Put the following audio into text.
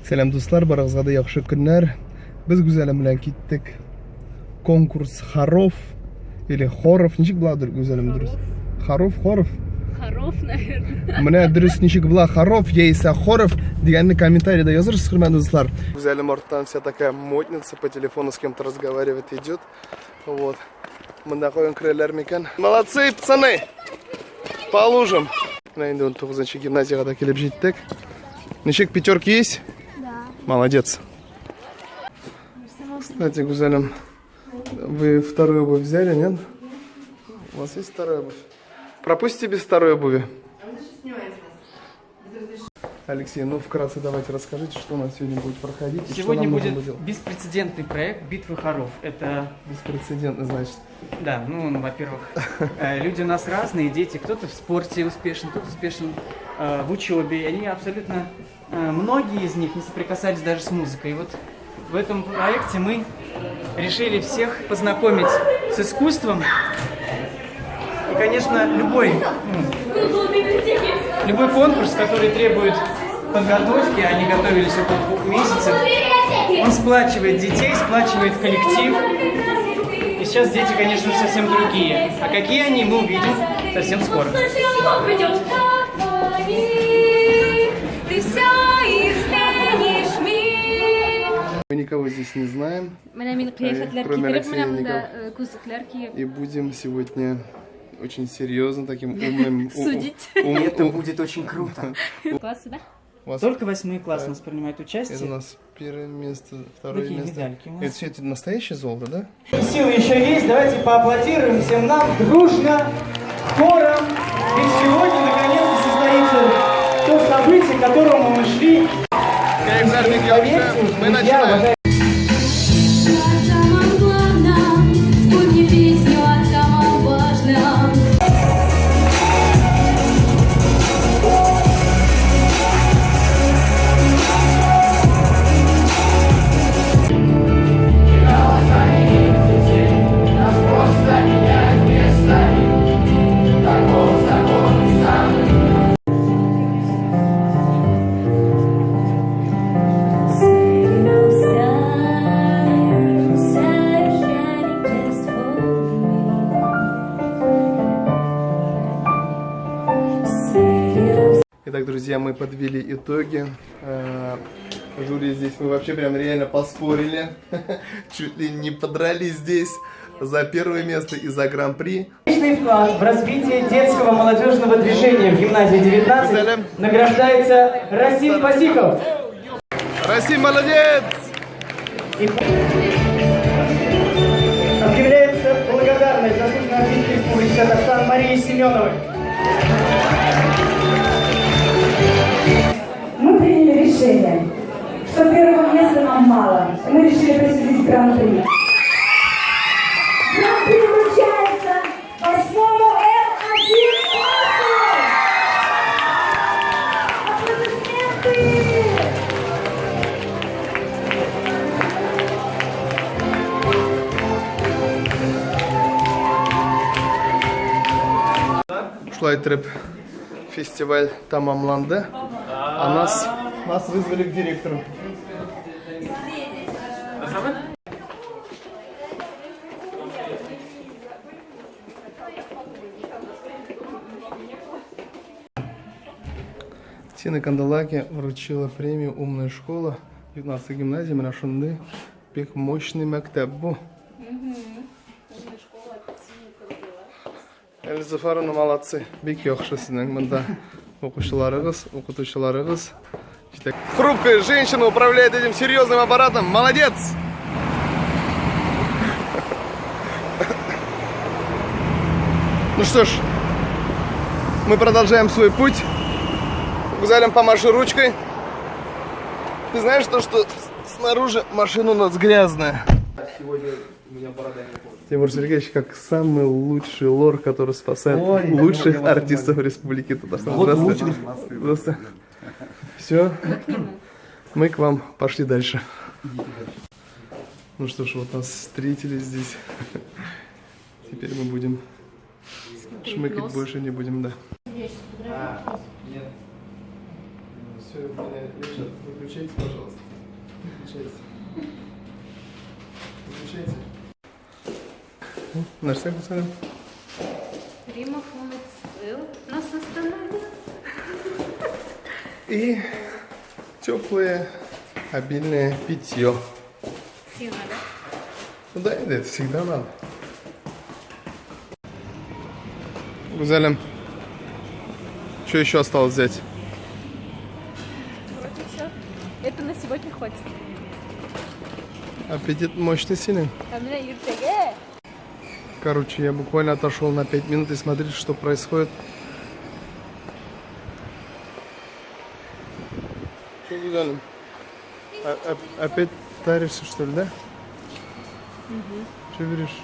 Selam dostlar, barağızda yaxşı günler. Biz güzelim bilen gittik. Konkurs Xarov или Xorov, nechik bo'ladir güzelim durust? Xarov, Xorov. Xarov, наверное. Mana durust nechik bo'la Xarov yoki Xorov deganni kommentariyada yozirsiz, hurmatli do'stlar. Güzelim ortadan вся такая модница по телефону с кем-то разговаривает, идет. Вот. Munda qo'ygan kirarlarmikan? Молодцы, пацаны. По лужам. Mana endi 19-gimnaziyaga kelib jetdik. Nechik пятерки есть? Да. Молодец. Кстати, Гузелем, вы вторую обувь взяли, нет? У вас есть вторая обувь? Пропустите без второй обуви. Алексей, ну вкратце давайте расскажите, что у нас сегодня будет проходить. Сегодня будет беспрецедентный проект «Битвы хоров». Это... Беспрецедентный, значит. Да, ну, во-первых, люди у нас разные, дети. Кто-то в спорте успешен, кто-то успешен в учебе. И они абсолютно, многие из них не соприкасались даже с музыкой. И вот в этом проекте мы решили всех познакомить с искусством. И, конечно, любой конкурс, который требует подготовки, они готовились около 2 месяцев, он сплачивает детей, сплачивает коллектив. И сейчас дети, конечно же, совсем другие. А какие они, мы увидим совсем скоро. Мы никого здесь не знаем, кроме Алексея. И будем сегодня очень серьезно, таким умным... Судить. Это будет очень круто. Классы, да? Только 8 класс у нас принимает участие. Это у нас первое место, второе Такие место. медальки у нас. Это все это настоящее золото, да? Силы еще есть, давайте поаплодируем всем нам дружно, хором. Ведь сегодня наконец-то состоится то событие, к которому мы шли. Мы начинаем. Итак, друзья, мы подвели итоги. Жюри здесь мы вообще прям реально поспорили. Чуть ли не подрались здесь за первое место и за гран-при. Личный вклад в развитие детского молодежного движения в гимназии 19 награждается Расим Пасиков. Расим, молодец! Объявляется благодарность заслуженной артистки Республики Татарстан Марии Семеновой. Мы приняли решение, что первого места нам мало. Мы решили присудить гран-при. Гран-при вручается 8-му М1 классу! Аплодисменты! Шлайтрэп фестиваль тамамланды. А нас вызвали к директору. Тина Кандалаки вручила премию «Умная школа» 19-й гимназии Марашунды. Пек мощный мактабу. Эльзафаровна, молодцы. Бек яхшысының мында окутучыларыгыз. Хрупкая женщина управляет этим серьезным аппаратом. Молодец! Ну что ж, мы продолжаем свой путь. Гузалям помаши ручкой. Ты знаешь то, что снаружи машина у нас грязная? Сегодня у меня борода не помнит. Тимур Сергеевич, как самый лучший лор, который спасает лучших артистов Республики Татарстан. Здравствуйте. Здравствуйте. Все, мы к вам пошли дальше. Ну что ж, вот нас встретили здесь. Теперь мы будем шмыкать, больше не будем, да. Все, Выключайте, пожалуйста. Выключайте. Выключайте. Нәрсе Гузалем? Римов сил нас остановил. И теплое, обильное питье. Сильно, да? Ну да, это всегда надо. Гузалем, что еще осталось взять? Вроде все. Это на сегодня хватит. Аппетит мощный, сильный. А меня Иртеге. Короче, я буквально отошел на 5 минут и смотрите, что происходит. Что, Гузалем? Опять таришься, что ли, да? Что берешь?